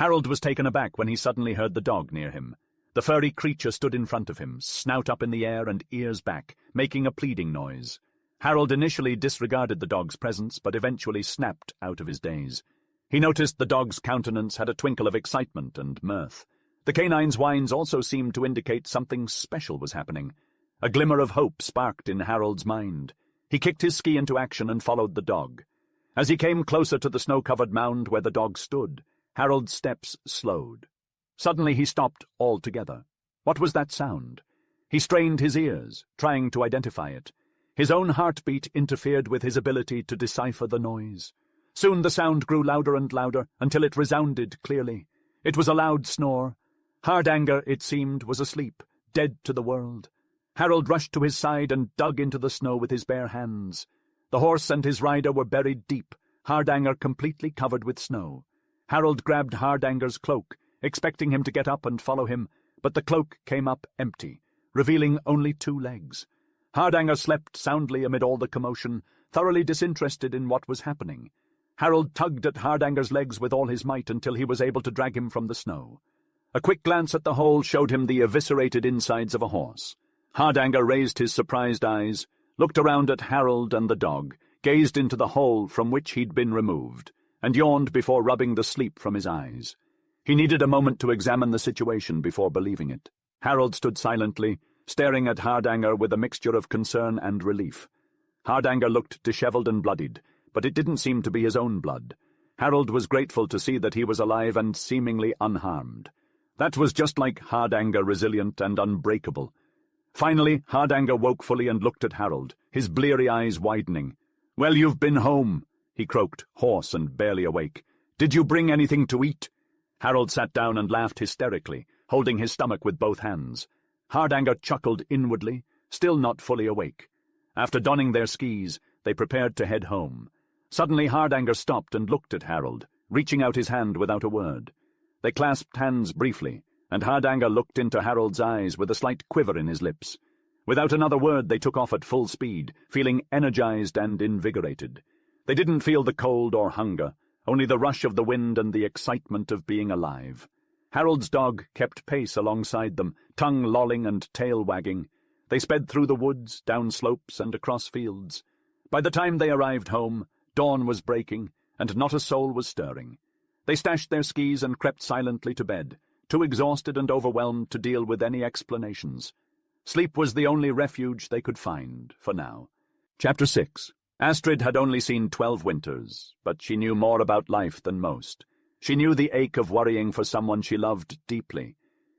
Harold was taken aback when he suddenly heard the dog near him. The furry creature stood in front of him, snout up in the air and ears back, making a pleading noise. Harold initially disregarded the dog's presence, but eventually snapped out of his daze. He noticed the dog's countenance had a twinkle of excitement and mirth. The canine's whines also seemed to indicate something special was happening. A glimmer of hope sparked in Harold's mind. He kicked his ski into action and followed the dog. As he came closer to the snow-covered mound where the dog stood, Harold's steps slowed. Suddenly he stopped altogether. What was that sound? He strained his ears, trying to identify it. His own heartbeat interfered with his ability to decipher the noise. Soon the sound grew louder and louder, until it resounded clearly. It was a loud snore. Hardanger, it seemed, was asleep, dead to the world. Harold rushed to his side and dug into the snow with his bare hands. The horse and his rider were buried deep, Hardanger completely covered with snow. Harold grabbed Hardanger's cloak, expecting him to get up and follow him, but the cloak came up empty, revealing only 2 legs. Hardanger slept soundly amid all the commotion, thoroughly disinterested in what was happening. Harold tugged at Hardanger's legs with all his might until he was able to drag him from the snow. A quick glance at the hole showed him the eviscerated insides of a horse. Hardanger raised his surprised eyes, looked around at Harold and the dog, gazed into the hole from which he'd been removed, and yawned before rubbing the sleep from his eyes. He needed a moment to examine the situation before believing it. Harold stood silently, staring at Hardanger with a mixture of concern and relief. Hardanger looked disheveled and bloodied, but it didn't seem to be his own blood. Harold was grateful to see that he was alive and seemingly unharmed. That was just like Hardanger, resilient and unbreakable. Finally, Hardanger woke fully and looked at Harold, his bleary eyes widening. "Well, you've been home," he croaked, hoarse and barely awake. "Did you bring anything to eat?" Harold sat down and laughed hysterically, holding his stomach with both hands. Hardanger chuckled inwardly, still not fully awake. After donning their skis, they prepared to head home. Suddenly Hardanger stopped and looked at Harold, reaching out his hand without a word. They clasped hands briefly, and Hardanger looked into Harold's eyes with a slight quiver in his lips. Without another word they took off at full speed, feeling energized and invigorated. They didn't feel the cold or hunger, only the rush of the wind and the excitement of being alive. Harold's dog kept pace alongside them, tongue lolling and tail wagging. They sped through the woods, down slopes and across fields. By the time they arrived home, dawn was breaking, and not a soul was stirring. They stashed their skis and crept silently to bed, too exhausted and overwhelmed to deal with any explanations. Sleep was the only refuge they could find, for now. Chapter 6. Astred had only seen 12 winters, but she knew more about life than most. She knew the ache of worrying for someone she loved deeply.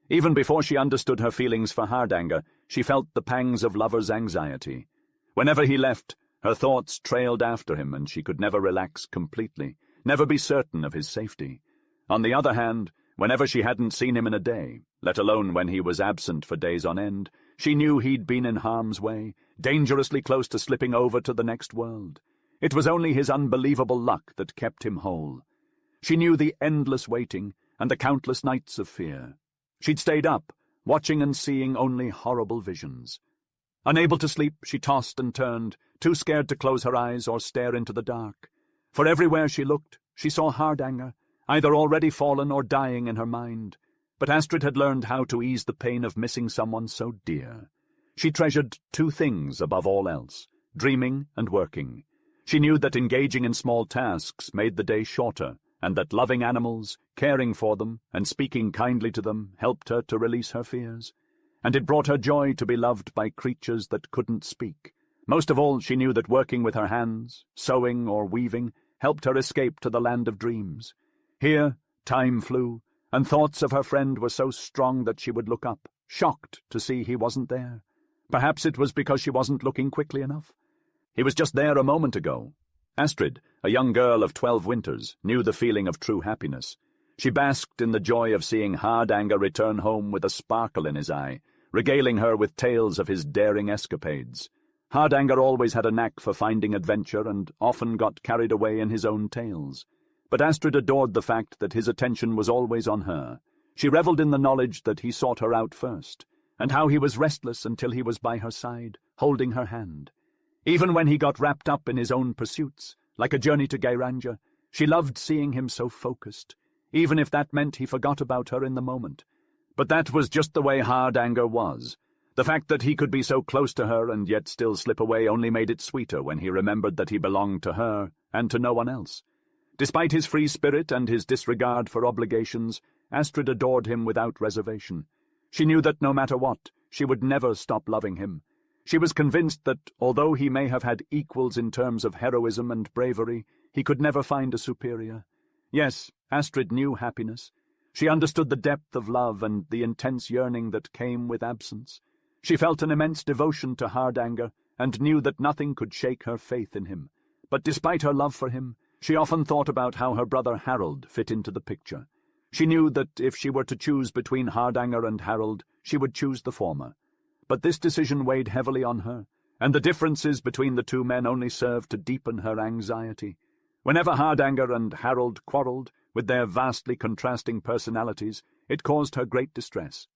Even before she understood her feelings for Hardanger, she felt the pangs of lover's anxiety. Whenever he left, her thoughts trailed after him, and she could never relax completely, never be certain of his safety. On the other hand, whenever she hadn't seen him in a day, let alone when he was absent for days on end, she knew he'd been in harm's way, dangerously close to slipping over to the next world. It was only his unbelievable luck that kept him whole. She knew the endless waiting and the countless nights of fear. She'd stayed up, watching and seeing only horrible visions. Unable to sleep, she tossed and turned, too scared to close her eyes or stare into the dark. For everywhere she looked, she saw Hardanger, either already fallen or dying in her mind. But Astrid had learned how to ease the pain of missing someone so dear. She treasured 2 things above all else, dreaming and working. She knew that engaging in small tasks made the day shorter, and that loving animals, caring for them, and speaking kindly to them helped her to release her fears. And it brought her joy to be loved by creatures that couldn't speak. Most of all, she knew that working with her hands, sewing or weaving, helped her escape to the land of dreams. Here, time flew, and thoughts of her friend were so strong that she would look up, shocked to see he wasn't there. Perhaps it was because she wasn't looking quickly enough. He was just there a moment ago. Astrid, a young girl of 12 winters, knew the feeling of true happiness. She basked in the joy of seeing Hardanger return home with a sparkle in his eye, regaling her with tales of his daring escapades. Hardanger always had a knack for finding adventure and often got carried away in his own tales. But Astrid adored the fact that his attention was always on her. She revelled in the knowledge that he sought her out first, and how he was restless until he was by her side, holding her hand. Even when he got wrapped up in his own pursuits, like a journey to Hardanger, she loved seeing him so focused. even if that meant he forgot about her in the moment. But that was just the way Hardanger was. The fact that he could be so close to her and yet still slip away only made it sweeter when he remembered that he belonged to her and to no one else. Despite his free spirit and his disregard for obligations, Astred adored him without reservation. She knew that no matter what, she would never stop loving him. She was convinced that, although he may have had equals in terms of heroism and bravery, he could never find a superior. Yes, Astrid knew happiness. She understood the depth of love and the intense yearning that came with absence. She felt an immense devotion to Hardanger and knew that nothing could shake her faith in him. But despite her love for him, she often thought about how her brother Harold fit into the picture. She knew that if she were to choose between Hardanger and Harold, she would choose the former. But this decision weighed heavily on her, and the differences between the two men only served to deepen her anxiety. Whenever Hardanger and Harold quarrelled, with their vastly contrasting personalities, it caused her great distress.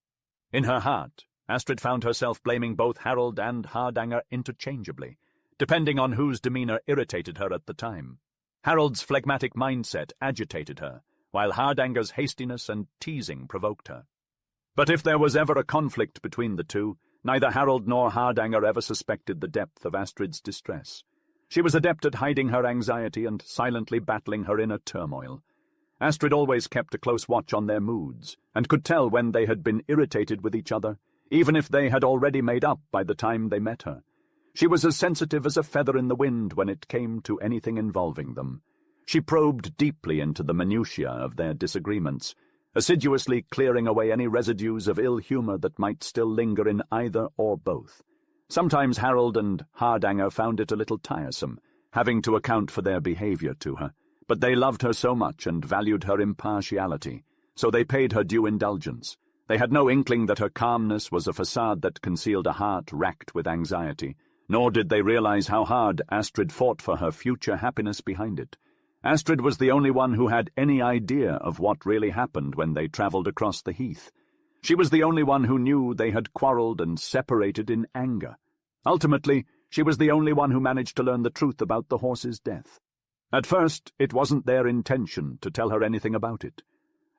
In her heart, Astrid found herself blaming both Harold and Hardanger interchangeably, depending on whose demeanour irritated her at the time. Harold's phlegmatic mindset agitated her, while Hardanger's hastiness and teasing provoked her. But if there was ever a conflict between the two, neither Harold nor Hardanger ever suspected the depth of Astrid's distress. She was adept at hiding her anxiety and silently battling her inner turmoil. Astrid always kept a close watch on their moods, and could tell when they had been irritated with each other, even if they had already made up by the time they met her. She was as sensitive as a feather in the wind when it came to anything involving them. She probed deeply into the minutiae of their disagreements, assiduously clearing away any residues of ill humour that might still linger in either or both. Sometimes Harold and Hardanger found it a little tiresome, having to account for their behaviour to her, but they loved her so much and valued her impartiality, so they paid her due indulgence. They had no inkling that her calmness was a facade that concealed a heart racked with anxiety, nor did they realize how hard Astrid fought for her future happiness behind it. Astrid was the only one who had any idea of what really happened when they travelled across the heath. She was the only one who knew they had quarrelled and separated in anger. Ultimately, she was the only one who managed to learn the truth about the horse's death. At first, it wasn't their intention to tell her anything about it.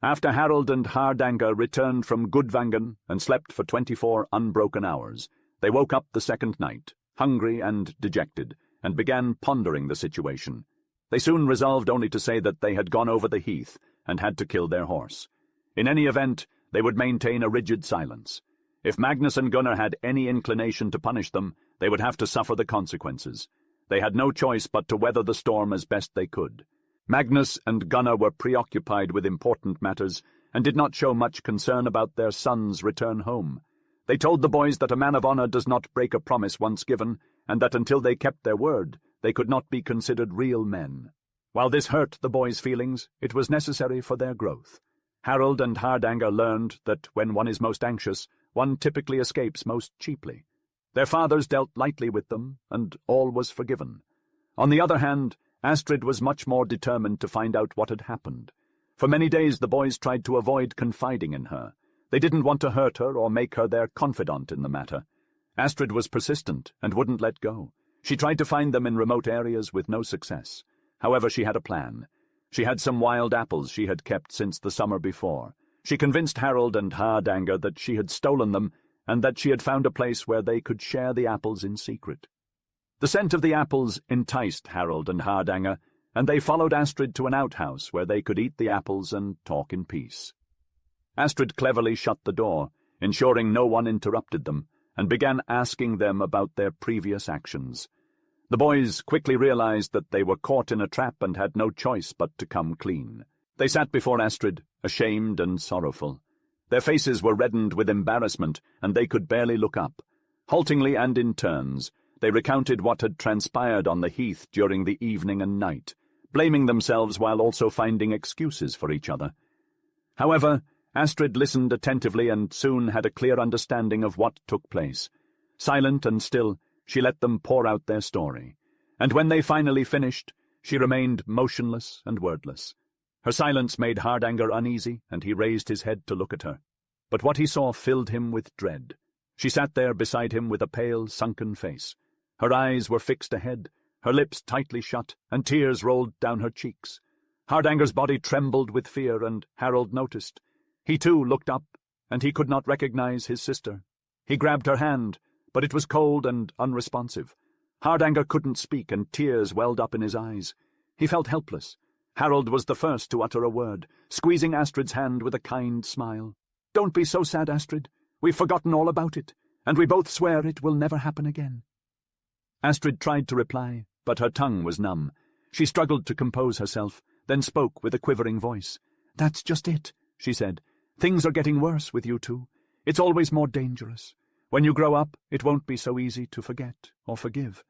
After Harold and Hardanger returned from Gudvangen and slept for 24 unbroken hours, they woke up the second night, hungry and dejected, and began pondering the situation. They soon resolved only to say that they had gone over the heath and had to kill their horse. In any event, they would maintain a rigid silence. If Magnus and Gunnar had any inclination to punish them, they would have to suffer the consequences. They had no choice but to weather the storm as best they could. Magnus and Gunnar were preoccupied with important matters and did not show much concern about their son's return home. They told the boys that a man of honour does not break a promise once given, and that until they kept their word, they could not be considered real men. While this hurt the boys' feelings, it was necessary for their growth. Harold and Hardanger learned that when one is most anxious, one typically escapes most cheaply. Their fathers dealt lightly with them, and all was forgiven. On the other hand, Astrid was much more determined to find out what had happened. For many days the boys tried to avoid confiding in her. They didn't want to hurt her or make her their confidant in the matter. Astrid was persistent and wouldn't let go. She tried to find them in remote areas with no success. However, she had a plan. She had some wild apples she had kept since the summer before. She convinced Harold and Hardanger that she had stolen them and that she had found a place where they could share the apples in secret. The scent of the apples enticed Harold and Hardanger, and they followed Astrid to an outhouse where they could eat the apples and talk in peace. Astrid cleverly shut the door, ensuring no one interrupted them, and began asking them about their previous actions. The boys quickly realized that they were caught in a trap and had no choice but to come clean. They sat before Astrid, ashamed and sorrowful. Their faces were reddened with embarrassment, and they could barely look up. Haltingly and in turns, they recounted what had transpired on the heath during the evening and night, blaming themselves while also finding excuses for each other. However, Astrid listened attentively and soon had a clear understanding of what took place. Silent and still, she let them pour out their story, and when they finally finished, she remained motionless and wordless. Her silence made Hardanger uneasy, and he raised his head to look at her. But what he saw filled him with dread. She sat there beside him with a pale, sunken face. Her eyes were fixed ahead, her lips tightly shut, and tears rolled down her cheeks. Hardanger's body trembled with fear, and Harold noticed. He too looked up, and he could not recognize his sister. He grabbed her hand, but it was cold and unresponsive. Hardanger couldn't speak, and tears welled up in his eyes. He felt helpless. Harold was the first to utter a word, squeezing Astrid's hand with a kind smile. "Don't be so sad, Astrid. We've forgotten all about it, and we both swear it will never happen again." Astrid tried to reply, but her tongue was numb. She struggled to compose herself, then spoke with a quivering voice. "That's just it," she said. "Things are getting worse with you two. It's always more dangerous. When you grow up, it won't be so easy to forget or forgive.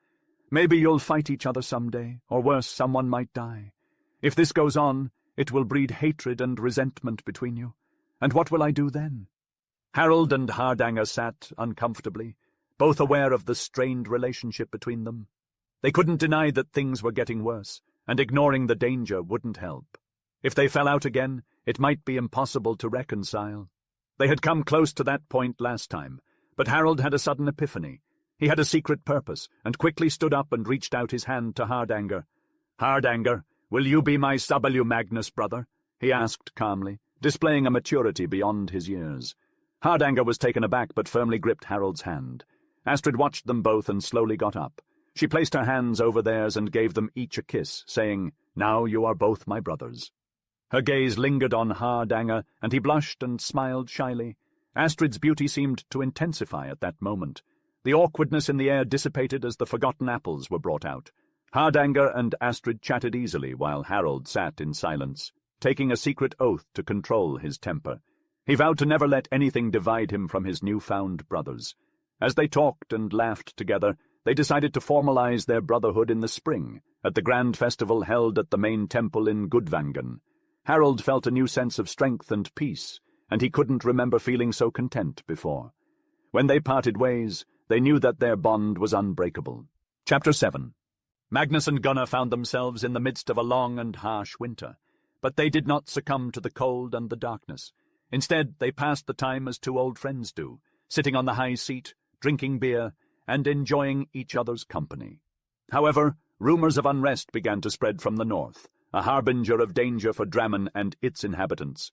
Maybe you'll fight each other someday, or worse, someone might die. If this goes on, it will breed hatred and resentment between you. And what will I do then?" Harold and Hardanger sat uncomfortably, both aware of the strained relationship between them. They couldn't deny that things were getting worse, and ignoring the danger wouldn't help. If they fell out again, it might be impossible to reconcile. They had come close to that point last time, but Harold had a sudden epiphany. He had a secret purpose, and quickly stood up and reached out his hand to Hardanger. "Hardanger, will you be my W Magnus brother?" he asked calmly, displaying a maturity beyond his years. Hardanger was taken aback but firmly gripped Harold's hand. Astrid watched them both and slowly got up. She placed her hands over theirs and gave them each a kiss, saying, "Now you are both my brothers." Her gaze lingered on Hardanger, and he blushed and smiled shyly. Astrid's beauty seemed to intensify at that moment. The awkwardness in the air dissipated as the forgotten apples were brought out. Hardanger and Astrid chatted easily while Harold sat in silence, taking a secret oath to control his temper. He vowed to never let anything divide him from his newfound brothers. As they talked and laughed together, they decided to formalize their brotherhood in the spring, at the grand festival held at the main temple in Gudvangen. Harold felt a new sense of strength and peace, and he couldn't remember feeling so content before. When they parted ways, they knew that their bond was unbreakable. Chapter 7. Magnus and Gunnar found themselves in the midst of a long and harsh winter, but they did not succumb to the cold and the darkness. Instead, they passed the time as two old friends do, sitting on the high seat, drinking beer, and enjoying each other's company. However, rumors of unrest began to spread from the north, a harbinger of danger for Drammen and its inhabitants.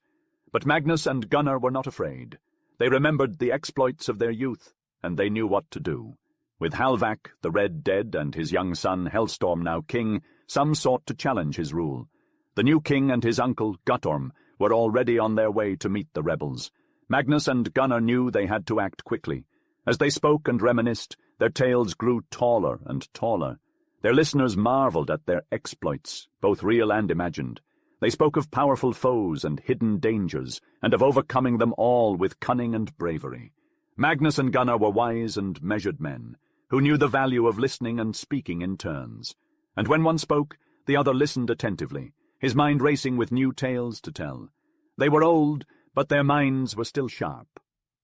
But Magnus and Gunnar were not afraid. They remembered the exploits of their youth, and they knew what to do. With Halvak, the Red dead, and his young son Hellstorm now king, some sought to challenge his rule. The new king and his uncle, Guttorm, were already on their way to meet the rebels. Magnus and Gunnar knew they had to act quickly. As they spoke and reminisced, their tales grew taller and taller. Their listeners marveled at their exploits, both real and imagined. They spoke of powerful foes and hidden dangers, and of overcoming them all with cunning and bravery. Magnus and Gunnar were wise and measured men, who knew the value of listening and speaking in turns. And when one spoke, the other listened attentively, his mind racing with new tales to tell. They were old, but their minds were still sharp.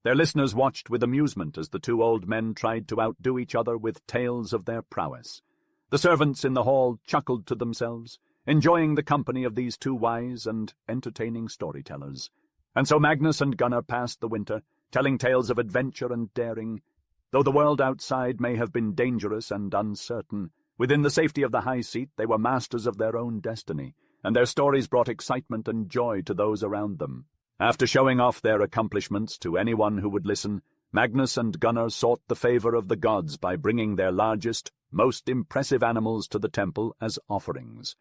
Their listeners watched with amusement as the two old men tried to outdo each other with tales of their prowess. The servants in the hall chuckled to themselves, enjoying the company of these two wise and entertaining storytellers. And so Magnus and Gunnar passed the winter, telling tales of adventure and daring. Though the world outside may have been dangerous and uncertain, within the safety of the high seat they were masters of their own destiny, and their stories brought excitement and joy to those around them. After showing off their accomplishments to anyone who would listen, Magnus and Gunnar sought the favor of the gods by bringing their largest, most impressive animals to the temple as offerings.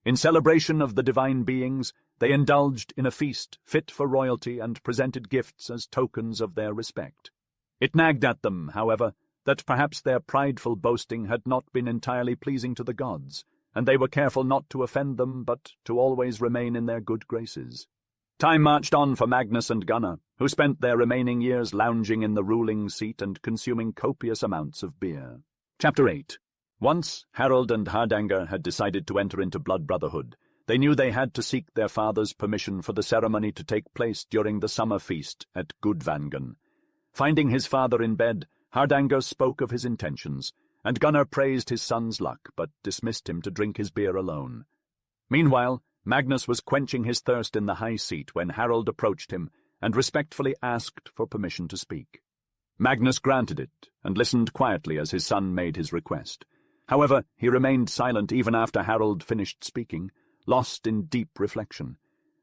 In celebration of the divine beings, they indulged in a feast fit for royalty and presented gifts as tokens of their respect. It nagged at them, however, that perhaps their prideful boasting had not been entirely pleasing to the gods, and they were careful not to offend them, but to always remain in their good graces. Time marched on for Magnus and Gunnar, who spent their remaining years lounging in the ruling seat and consuming copious amounts of beer. Chapter 8. Once Harold and Hardanger had decided to enter into blood brotherhood, they knew they had to seek their father's permission for the ceremony to take place during the summer feast at Gudvangen. Finding his father in bed, Hardanger spoke of his intentions, and Gunnar praised his son's luck, but dismissed him to drink his beer alone. Meanwhile, Magnus was quenching his thirst in the high seat when Harold approached him and respectfully asked for permission to speak. Magnus granted it and listened quietly as his son made his request. However, he remained silent even after Harold finished speaking, lost in deep reflection.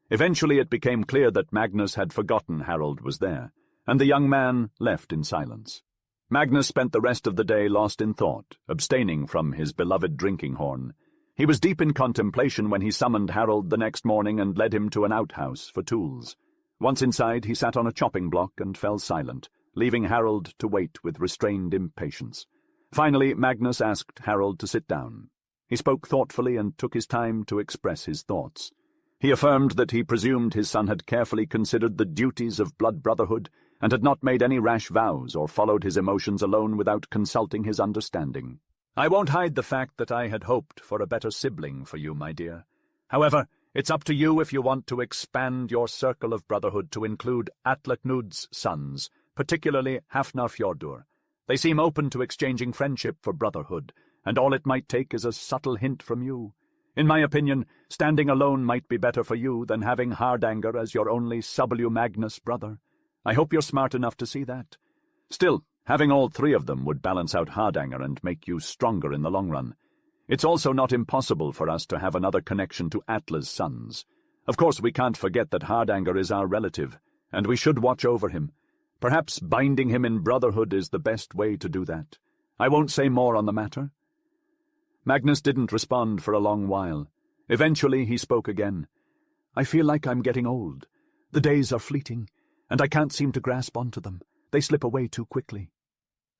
Eventually it became clear that Magnus had forgotten Harold was there, and the young man left in silence. Magnus spent the rest of the day lost in thought, abstaining from his beloved drinking horn. He was deep in contemplation when he summoned Harold the next morning and led him to an outhouse for tools. Once inside, he sat on a chopping block and fell silent, leaving Harold to wait with restrained impatience. Finally, Magnus asked Harold to sit down. He spoke thoughtfully and took his time to express his thoughts. He affirmed that he presumed his son had carefully considered the duties of blood brotherhood and had not made any rash vows or followed his emotions alone without consulting his understanding. "I won't hide the fact that I had hoped for a better sibling for you, my dear. However, it's up to you if you want to expand your circle of brotherhood to include Atlaknud's sons, particularly Hafnarfjordur. They seem open to exchanging friendship for brotherhood, and all it might take is a subtle hint from you. In my opinion, standing alone might be better for you than having Hardanger as your only W. Magnus brother. I hope you're smart enough to see that. Still, having all three of them would balance out Hardanger and make you stronger in the long run. It's also not impossible for us to have another connection to Atla's sons. Of course, we can't forget that Hardanger is our relative, and we should watch over him. Perhaps binding him in brotherhood is the best way to do that. I won't say more on the matter." Magnus didn't respond for a long while. Eventually he spoke again. "I feel like I'm getting old. The days are fleeting, and I can't seem to grasp onto them. They slip away too quickly."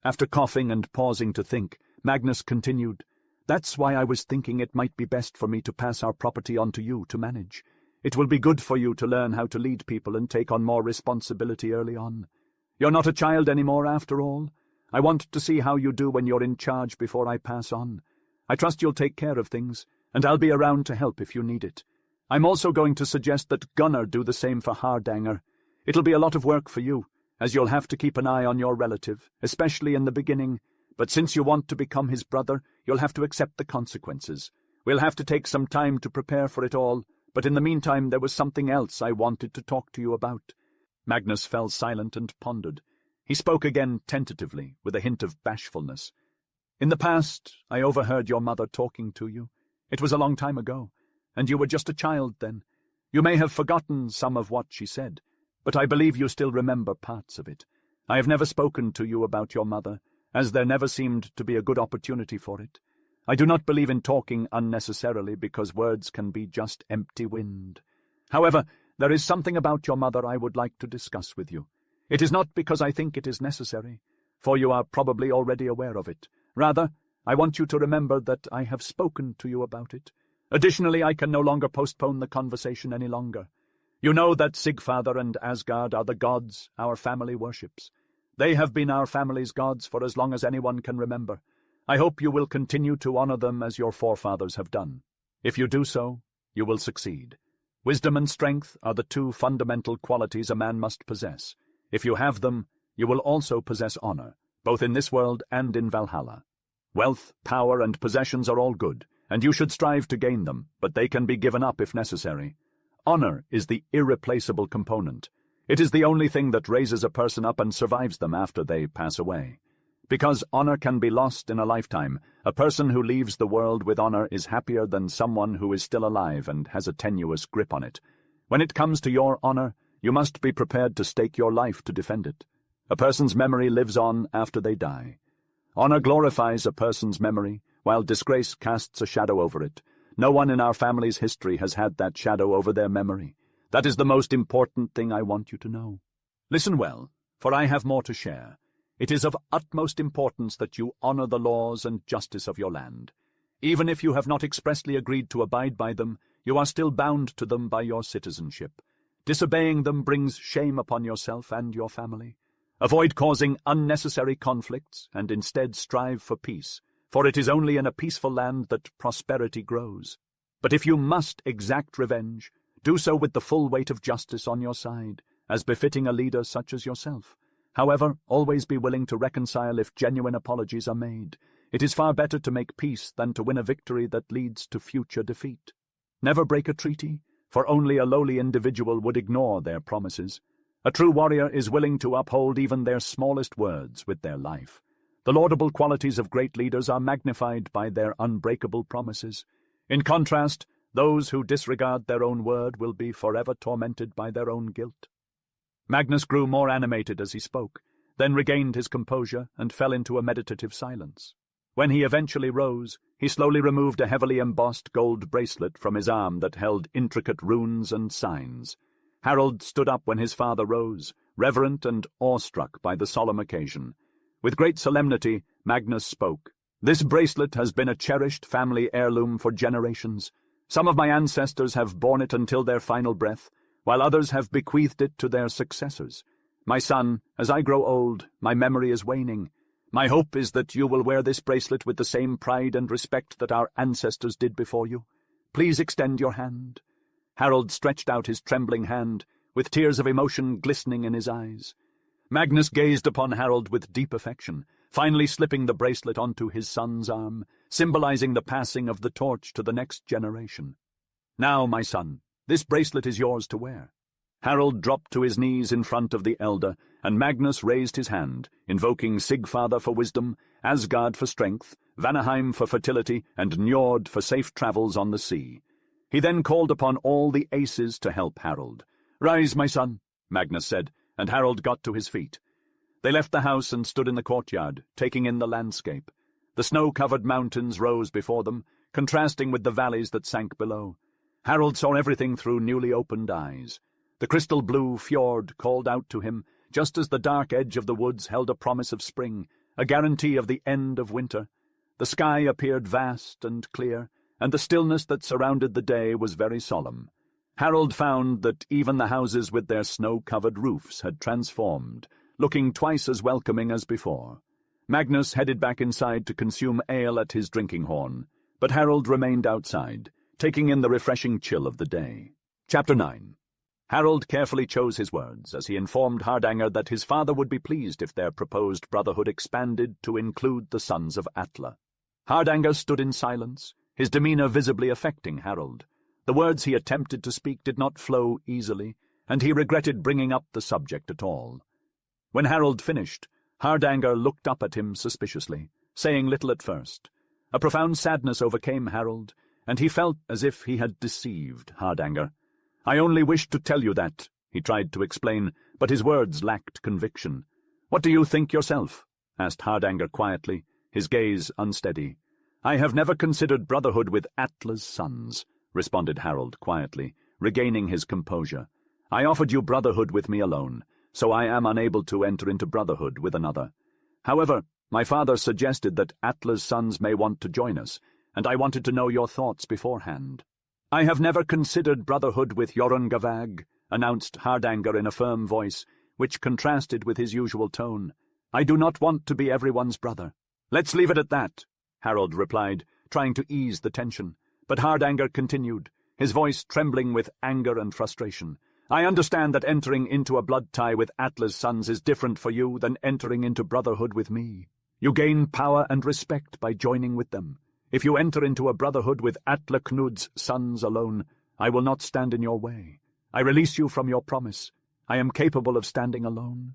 After coughing and pausing to think, Magnus continued, "That's why I was thinking it might be best for me to pass our property on to you to manage. It will be good for you to learn how to lead people and take on more responsibility early on. You're not a child anymore after all. I want to see how you do when you're in charge before I pass on. I trust you'll take care of things, and I'll be around to help if you need it. I'm also going to suggest that Gunnar do the same for Hardanger. It'll be a lot of work for you, as you'll have to keep an eye on your relative, especially in the beginning, but since you want to become his brother, you'll have to accept the consequences. We'll have to take some time to prepare for it all, but in the meantime there was something else I wanted to talk to you about." Magnus fell silent and pondered. He spoke again tentatively, with a hint of bashfulness. "In the past, I overheard your mother talking to you. It was a long time ago, and you were just a child then. You may have forgotten some of what she said, but I believe you still remember parts of it. I have never spoken to you about your mother, as there never seemed to be a good opportunity for it. I do not believe in talking unnecessarily because words can be just empty wind. However, there is something about your mother I would like to discuss with you. It is not because I think it is necessary, for you are probably already aware of it. Rather, I want you to remember that I have spoken to you about it. Additionally, I can no longer postpone the conversation any longer. You know that Sigfather and Asgard are the gods our family worships. They have been our family's gods for as long as anyone can remember. I hope you will continue to honor them as your forefathers have done. If you do so, you will succeed. Wisdom and strength are the two fundamental qualities a man must possess. If you have them, you will also possess honor, both in this world and in Valhalla. Wealth, power, and possessions are all good, and you should strive to gain them, but they can be given up if necessary. Honor is the irreplaceable component. It is the only thing that raises a person up and survives them after they pass away. Because honor can be lost in a lifetime, a person who leaves the world with honor is happier than someone who is still alive and has a tenuous grip on it. When it comes to your honor, you must be prepared to stake your life to defend it. A person's memory lives on after they die. Honor glorifies a person's memory, while disgrace casts a shadow over it. No one in our family's history has had that shadow over their memory. That is the most important thing I want you to know. Listen well, for I have more to share. It is of utmost importance that you honor the laws and justice of your land. Even if you have not expressly agreed to abide by them, you are still bound to them by your citizenship. Disobeying them brings shame upon yourself and your family. Avoid causing unnecessary conflicts and instead strive for peace, for it is only in a peaceful land that prosperity grows. But if you must exact revenge, do so with the full weight of justice on your side, as befitting a leader such as yourself. However, always be willing to reconcile if genuine apologies are made. It is far better to make peace than to win a victory that leads to future defeat. Never break a treaty, for only a lowly individual would ignore their promises. A true warrior is willing to uphold even their smallest words with their life. The laudable qualities of great leaders are magnified by their unbreakable promises. In contrast, Those who disregard their own word will be forever tormented by their own guilt." Magnus grew more animated as he spoke, then regained his composure and fell into a meditative silence. When he eventually rose, he slowly removed a heavily embossed gold bracelet from his arm that held intricate runes and signs. Harold stood up when his father rose, reverent and awestruck by the solemn occasion. With great solemnity, Magnus spoke. "This bracelet has been a cherished family heirloom for generations. Some of my ancestors have borne it until their final breath, while others have bequeathed it to their successors. My son, as I grow old, my memory is waning. My hope is that you will wear this bracelet with the same pride and respect that our ancestors did before you. Please extend your hand." Harold stretched out his trembling hand, with tears of emotion glistening in his eyes. Magnus gazed upon Harold with deep affection, finally slipping the bracelet onto his son's arm, symbolizing the passing of the torch to the next generation. "Now, my son, this bracelet is yours to wear." Harold dropped to his knees in front of the elder, and Magnus raised his hand, invoking Sigfather for wisdom, Asgard for strength, Vanaheim for fertility, and Njord for safe travels on the sea. He then called upon all the aces to help Harold. "Rise, my son," Magnus said, and Harold got to his feet. They left the house and stood in the courtyard, taking in the landscape. The snow-covered mountains rose before them, contrasting with the valleys that sank below. Harold saw everything through newly opened eyes. The crystal-blue fjord called out to him, just as the dark edge of the woods held a promise of spring, a guarantee of the end of winter. The sky appeared vast and clear, and the stillness that surrounded the day was very solemn. Harold found that even the houses with their snow-covered roofs had transformed, looking twice as welcoming as before. Magnus headed back inside to consume ale at his drinking horn, but Harold remained outside, taking in the refreshing chill of the day. Chapter 9. Harold carefully chose his words as he informed Hardanger that his father would be pleased if their proposed brotherhood expanded to include the sons of Atla. Hardanger stood in silence, his demeanor visibly affecting Harold. The words he attempted to speak did not flow easily, and he regretted bringing up the subject at all. When Harold finished, Hardanger looked up at him suspiciously, saying little at first. A profound sadness overcame Harold, and he felt as if he had deceived Hardanger. "I only wished to tell you that," he tried to explain, but his words lacked conviction. "What do you think yourself?" asked Hardanger quietly, his gaze unsteady. "I have never considered brotherhood with Atla's sons," responded Harold quietly, regaining his composure. "I offered you brotherhood with me alone, so I am unable to enter into brotherhood with another. However, my father suggested that Atla's sons may want to join us, and I wanted to know your thoughts beforehand." "I have never considered brotherhood with Jorungavag," announced Hardanger in a firm voice, which contrasted with his usual tone. "I do not want to be everyone's brother." "Let's leave it at that," Harold replied, trying to ease the tension. But Hardanger continued, his voice trembling with anger and frustration. "I understand that entering into a blood tie with Atla's sons is different for you than entering into brotherhood with me. You gain power and respect by joining with them. If you enter into a brotherhood with Atla Knud's sons alone, I will not stand in your way. I release you from your promise. I am capable of standing alone."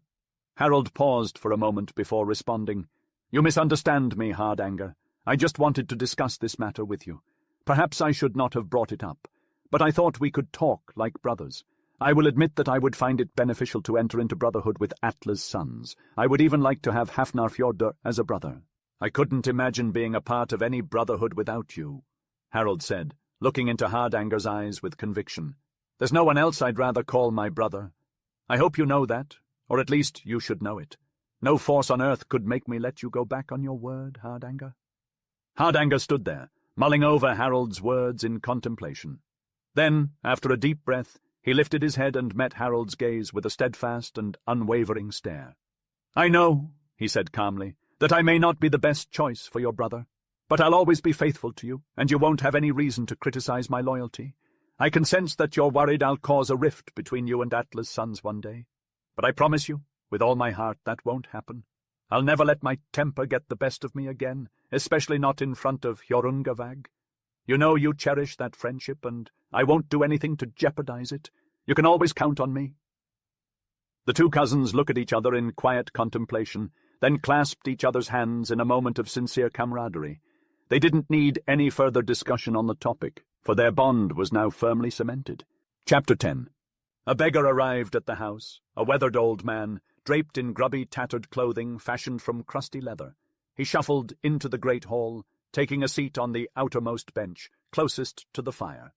Harold paused for a moment before responding. "You misunderstand me, Hardanger. I just wanted to discuss this matter with you. Perhaps I should not have brought it up, but I thought we could talk like brothers. I will admit that I would find it beneficial to enter into brotherhood with Atla's sons. I would even like to have Hafnarfjordur as a brother." "I couldn't imagine being a part of any brotherhood without you," Harold said, looking into Hardanger's eyes with conviction. "There's no one else I'd rather call my brother. I hope you know that, or at least you should know it. No force on earth could make me let you go back on your word, Hardanger." Hardanger stood there, mulling over Harold's words in contemplation. Then, after a deep breath, he lifted his head and met Harold's gaze with a steadfast and unwavering stare. "I know," he said calmly, "that I may not be the best choice for your brother, but I'll always be faithful to you, and you won't have any reason to criticize my loyalty. I can sense that you're worried I'll cause a rift between you and Atla's sons one day, but I promise you, with all my heart, that won't happen. I'll never let my temper get the best of me again, especially not in front of Jorungavag. You know you cherish that friendship, and I won't do anything to jeopardize it. You can always count on me." The two cousins looked at each other in quiet contemplation, then clasped each other's hands in a moment of sincere camaraderie. They didn't need any further discussion on the topic. for their bond was now firmly cemented. Chapter 10. A beggar arrived at the house, a weathered old man, draped in grubby, tattered clothing fashioned from crusty leather. He shuffled into the great hall, taking a seat on the outermost bench, closest to the fire.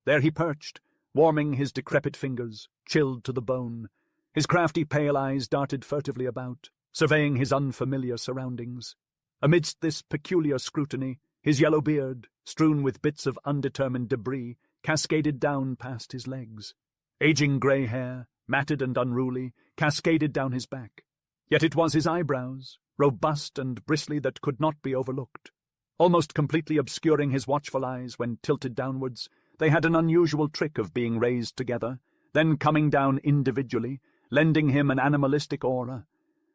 There he perched, warming his decrepit fingers, chilled to the bone. His crafty pale eyes darted furtively about, surveying his unfamiliar surroundings. Amidst this peculiar scrutiny, his yellow beard, strewn with bits of undetermined debris, cascaded down past his legs. Aging grey hair, matted and unruly, cascaded down his back. Yet it was his eyebrows, robust and bristly, that could not be overlooked. Almost completely obscuring his watchful eyes when tilted downwards, they had an unusual trick of being raised together, then coming down individually, lending him an animalistic aura.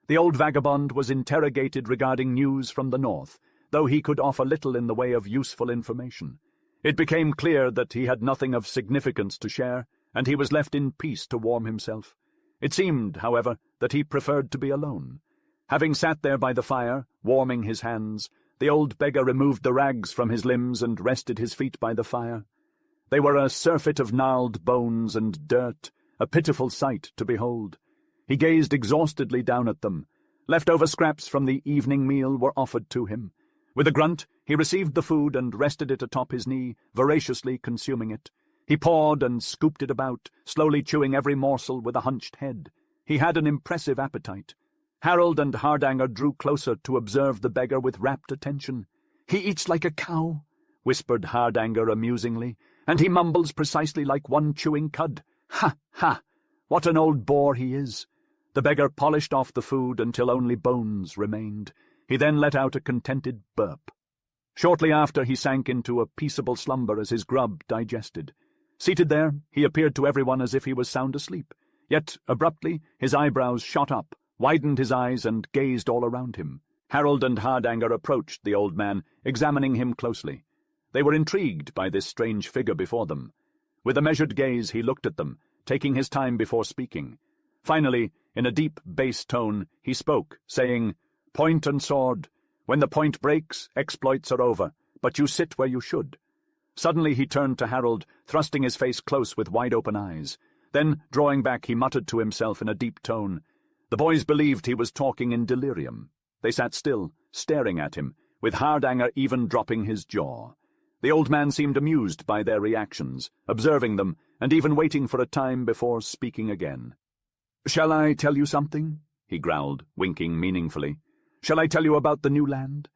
The old vagabond was interrogated regarding news from the north, though he could offer little in the way of useful information. It became clear that he had nothing of significance to share, and he was left in peace to warm himself. It seemed, however, that he preferred to be alone. Having sat there by the fire, warming his hands, the old beggar removed the rags from his limbs and rested his feet by the fire. They were a surfeit of gnarled bones and dirt, a pitiful sight to behold. He gazed exhaustedly down at them. Leftover scraps from the evening meal were offered to him. With a grunt, he received the food and rested it atop his knee, voraciously consuming it. He pawed and scooped it about, slowly chewing every morsel with a hunched head. He had an impressive appetite. Harold and Hardanger drew closer to observe the beggar with rapt attention. "He eats like a cow," whispered Hardanger amusingly, "and he mumbles precisely like one chewing cud. Ha, ha! What an old bore he is!" The beggar polished off the food until only bones remained. He then let out a contented burp. Shortly after, he sank into a peaceable slumber as his grub digested. Seated there, he appeared to everyone as if he was sound asleep. Yet, abruptly, his eyebrows shot up, widened his eyes, and gazed all around him. Harold and Hardanger approached the old man, examining him closely. They were intrigued by this strange figure before them. With a measured gaze he looked at them, taking his time before speaking. Finally, in a deep bass tone, he spoke, saying, "Point and sword. When the point breaks, exploits are over, but you sit where you should." Suddenly he turned to Harold, thrusting his face close with wide-open eyes. Then, drawing back, he muttered to himself in a deep tone. The boys believed he was talking in delirium. They sat still, staring at him, with Hardanger even dropping his jaw. The old man seemed amused by their reactions, observing them, and even waiting for a time before speaking again. "Shall I tell you something?" he growled, winking meaningfully. "Shall I tell you about the new land?"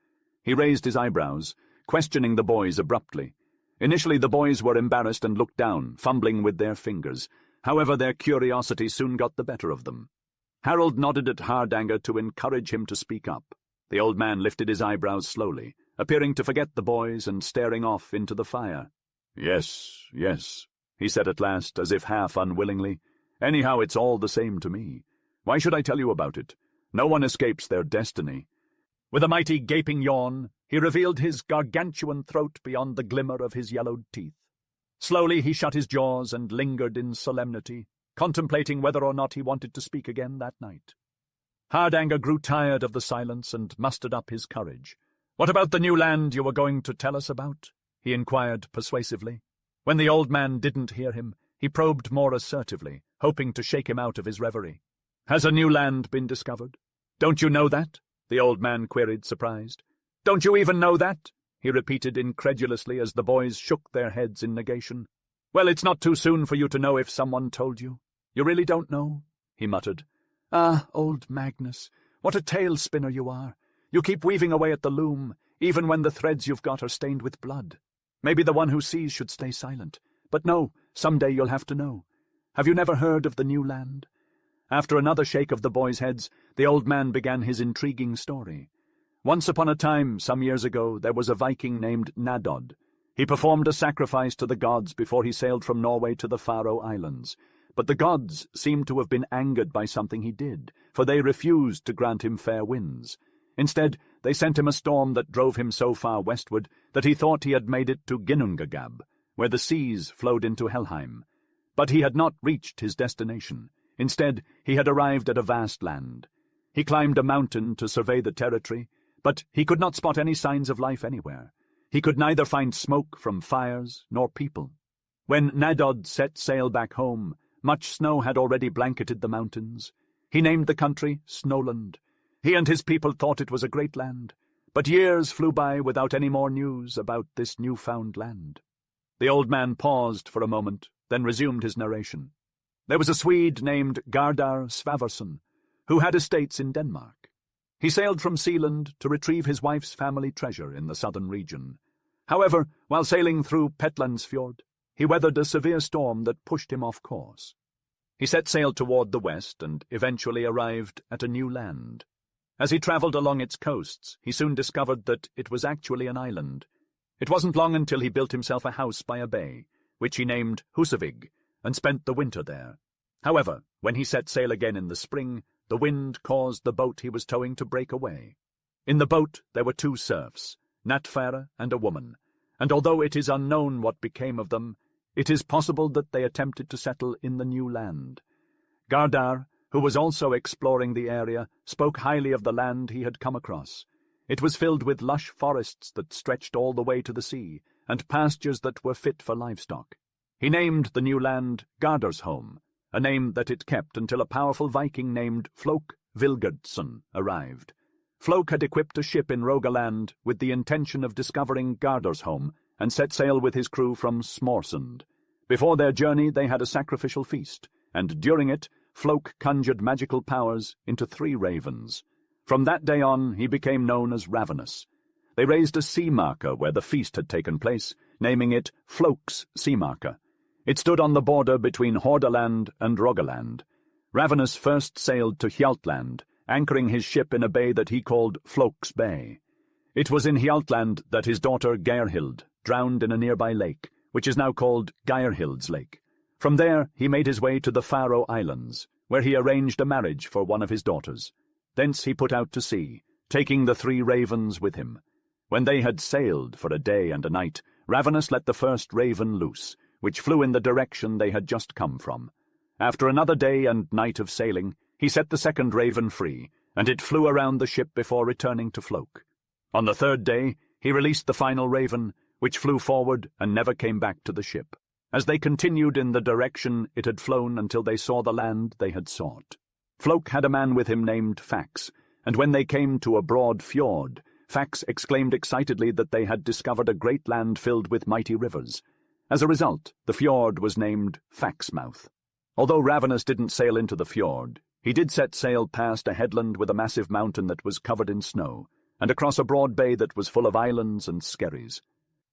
He raised his eyebrows, questioning the boys abruptly. Initially the boys were embarrassed and looked down, fumbling with their fingers. However, their curiosity soon got the better of them. Harold nodded at Hardanger to encourage him to speak up. The old man lifted his eyebrows slowly, appearing to forget the boys and staring off into the fire. Yes, he said at last, as if half unwillingly. "Anyhow, it's all the same to me. Why should I tell you about it? No one escapes their destiny." With a mighty gaping yawn, he revealed his gargantuan throat beyond the glimmer of his yellowed teeth. Slowly he shut his jaws and lingered in solemnity, contemplating whether or not he wanted to speak again that night. Hardanger grew tired of the silence and mustered up his courage. "What about the new land you were going to tell us about?" he inquired persuasively. When the old man didn't hear him, he probed more assertively, hoping to shake him out of his reverie. "Has a new land been discovered? Don't you know that?" the old man queried, surprised. "Don't you even know that?" he repeated incredulously as the boys shook their heads in negation. "Well, it's not too soon for you to know if someone told you. You really don't know?" he muttered. "Ah, old Magnus, what a tale-spinner you are. You keep weaving away at the loom, even when the threads you've got are stained with blood. Maybe the one who sees should stay silent. But no, someday you'll have to know. Have you never heard of the new land?" After another shake of the boys' heads, the old man began his intriguing story. Once upon a time, some years ago, there was a Viking named Nadod. He performed a sacrifice to the gods before he sailed from Norway to the Faroe Islands. But the gods seemed to have been angered by something he did, for they refused to grant him fair winds. Instead, they sent him a storm that drove him so far westward that he thought he had made it to Ginnungagap, where the seas flowed into Helheim. But he had not reached his destination. Instead, he had arrived at a vast land. He climbed a mountain to survey the territory, but he could not spot any signs of life anywhere. He could neither find smoke from fires nor people. When Nadod set sail back home, much snow had already blanketed the mountains. He named the country Snowland. He and his people thought it was a great land, but years flew by without any more news about this newfound land. The old man paused for a moment, then resumed his narration. There was a Swede named Gardar Svavarsson, who had estates in Denmark. He sailed from Sealand to retrieve his wife's family treasure in the southern region. However, while sailing through Petlandsfjord, he weathered a severe storm that pushed him off course. He set sail toward the west and eventually arrived at a new land. As he travelled along its coasts, he soon discovered that it was actually an island. It wasn't long until he built himself a house by a bay, which he named Husavik, and spent the winter there. However, when he set sail again in the spring, the wind caused the boat he was towing to break away. In the boat there were 2 serfs, Natfara and a woman, and although it is unknown what became of them, it is possible that they attempted to settle in the new land. Gardar, who was also exploring the area, spoke highly of the land he had come across. It was filled with lush forests that stretched all the way to the sea, and pastures that were fit for livestock. He named the new land Gardarsholm, a name that it kept until a powerful Viking named Flok Vilgerdsson arrived. Flok had equipped a ship in Rogaland with the intention of discovering Gardarsholm and set sail with his crew from Smorsund. Before their journey they had a sacrificial feast, and during it Flok conjured magical powers into 3 ravens. From that day on he became known as Ravenous. They raised a sea marker where the feast had taken place, naming it Flok's Sea Marker. It stood on the border between Hordaland and Rogaland. Ravenous first sailed to Hjaltland, anchoring his ship in a bay that he called Flok's Bay. It was in Hjaltland that his daughter Geirhild drowned in a nearby lake, which is now called Geirhild's Lake. From there he made his way to the Faroe Islands, where he arranged a marriage for one of his daughters. Thence he put out to sea, taking the 3 ravens with him. When they had sailed for a day and a night, Ravenous let the first raven loose, which flew in the direction they had just come from. After another day and night of sailing, he set the second raven free, and it flew around the ship before returning to Flok. On the 3rd day, he released the final raven, which flew forward and never came back to the ship, as they continued in the direction it had flown until they saw the land they had sought. Flok had a man with him named Fax, and when they came to a broad fjord, Fax exclaimed excitedly that they had discovered a great land filled with mighty rivers. As a result, the fjord was named Faxmouth. Although Ravenous didn't sail into the fjord, he did set sail past a headland with a massive mountain that was covered in snow, and across a broad bay that was full of islands and skerries.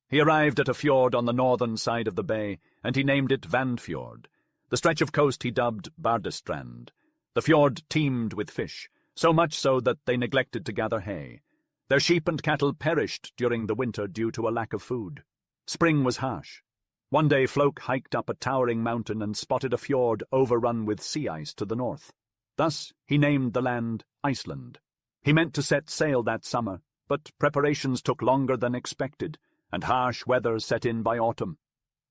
He arrived at a fjord on the northern side of the bay, and he named it Vandfjord. The stretch of coast he dubbed Bardestrand. The fjord teemed with fish, so much so that they neglected to gather hay. Their sheep and cattle perished during the winter due to a lack of food. Spring was harsh. One day Flok hiked up a towering mountain and spotted a fjord overrun with sea ice to the north. Thus he named the land Iceland. He meant to set sail that summer, but preparations took longer than expected, and harsh weather set in by autumn.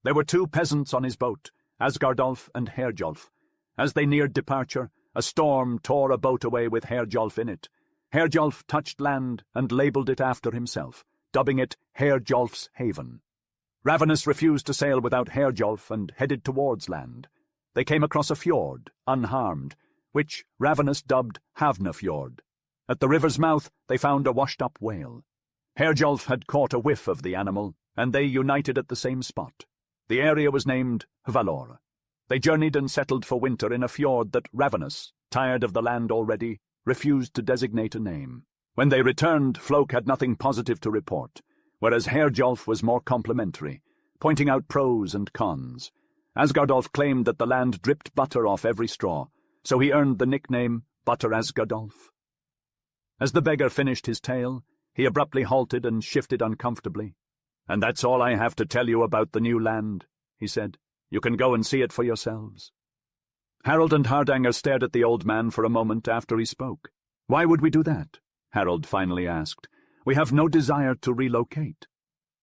There were 2 peasants on his boat, Asgardolf and Herjolf. As they neared departure, a storm tore a boat away with Herjolf in it. Herjolf touched land and labelled it after himself, dubbing it Herjolf's Haven. Ravenous refused to sail without Herjolf and headed towards land. They came across a fjord, unharmed, which Ravenous dubbed Havnafjord. At the river's mouth they found a washed-up whale. Herjolf had caught a whiff of the animal, and they united at the same spot. The area was named Hvalor. They journeyed and settled for winter in a fjord that Ravenous, tired of the land already, refused to designate a name. When they returned, Flok had nothing positive to report, whereas Herjolf was more complimentary, pointing out pros and cons. Asgardolf claimed that the land dripped butter off every straw, so he earned the nickname Butter Asgardolf. As the beggar finished his tale, he abruptly halted and shifted uncomfortably. "And that's all I have to tell you about the new land," he said. "You can go and see it for yourselves." Harold and Hardanger stared at the old man for a moment after he spoke. "Why would we do that?" Harold finally asked. "We have no desire to relocate."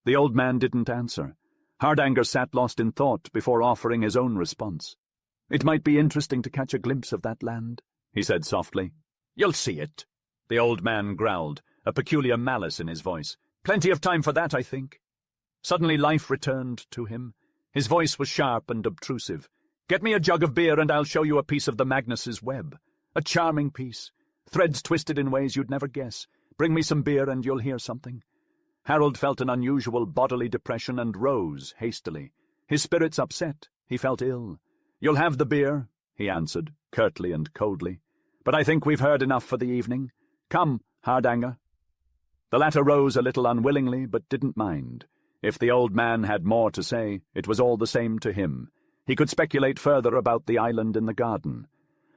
The old man didn't answer. Hardanger sat lost in thought before offering his own response. "It might be interesting to catch a glimpse of that land," he said softly. "You'll see it," the old man growled, a peculiar malice in his voice. Plenty of time for that, I think." Suddenly life returned to him. His voice was sharp and obtrusive. "Get me a jug of beer and I'll show you a piece of the Magnus's web. A charming piece. Threads twisted in ways you'd never guess. Bring me some beer and you'll hear something." Harold felt an unusual bodily depression and rose hastily. His spirits upset. He felt ill. "You'll have the beer," he answered, curtly and coldly. "But I think we've heard enough for the evening. Come, Hardanger." The latter rose a little unwillingly, but didn't mind. If the old man had more to say, it was all the same to him. He could speculate further about the island in the garden.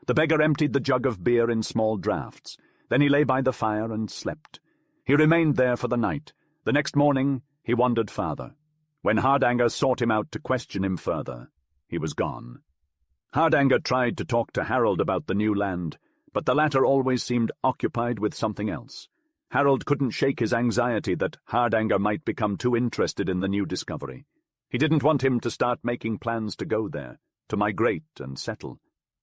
The beggar emptied the jug of beer in small draughts. Then he lay by the fire and slept. He remained there for the night. The next morning he wandered farther. When Hardanger sought him out to question him further, he was gone. Hardanger tried to talk to Harold about the new land, but the latter always seemed occupied with something else. Harold couldn't shake his anxiety that Hardanger might become too interested in the new discovery. He didn't want him to start making plans to go there, to migrate and settle.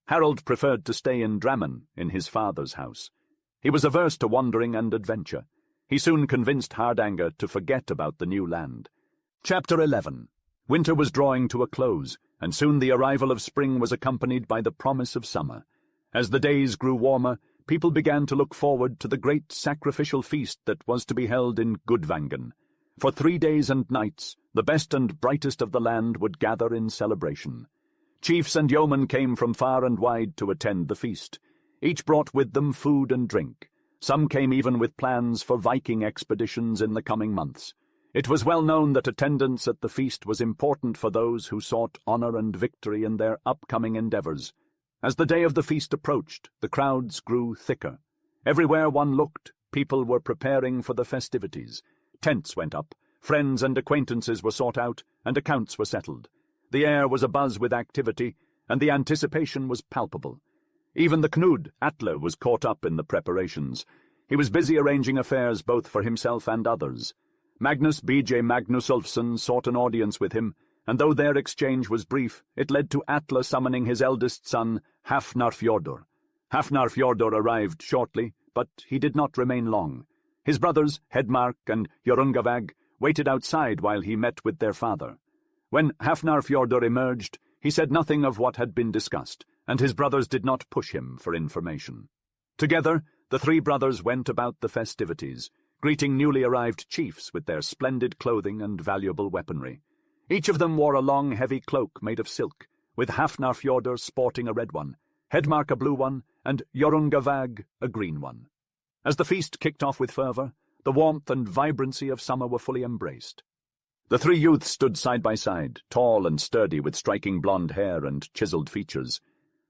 Harold preferred to stay in Drammen, in his father's house. He was averse to wandering and adventure. He soon convinced Hardanger to forget about the new land. Chapter 11. Winter was drawing to a close, and soon the arrival of spring was accompanied by the promise of summer. As the days grew warmer, people began to look forward to the great sacrificial feast that was to be held in Gudvangen. For 3 days and nights, the best and brightest of the land would gather in celebration. Chiefs and yeomen came from far and wide to attend the feast. Each brought with them food and drink. Some came even with plans for Viking expeditions in the coming months. It was well known that attendance at the feast was important for those who sought honor and victory in their upcoming endeavors. As the day of the feast approached, the crowds grew thicker. Everywhere one looked, people were preparing for the festivities. Tents went up, friends and acquaintances were sought out, and accounts were settled. The air was abuzz with activity, and the anticipation was palpable. Even the Knud, Atle, was caught up in the preparations. He was busy arranging affairs both for himself and others. Magnus B.J. Magnusolfsson sought an audience with him, and though their exchange was brief, it led to Atle summoning his eldest son, Hafnarfjordur. Hafnarfjordur arrived shortly, but he did not remain long. His brothers, Hedmark and Jorungavag, waited outside while he met with their father. When Hafnarfjordur emerged, he said nothing of what had been discussed, and his brothers did not push him for information. Together, the 3 brothers went about the festivities, greeting newly arrived chiefs with their splendid clothing and valuable weaponry. Each of them wore a long, heavy cloak made of silk, with Hafnarfjordur sporting a red one, Hedmark a blue one, and Jorungavag a green one. As the feast kicked off with fervor, the warmth and vibrancy of summer were fully embraced. The 3 youths stood side by side, tall and sturdy with striking blonde hair and chiseled features.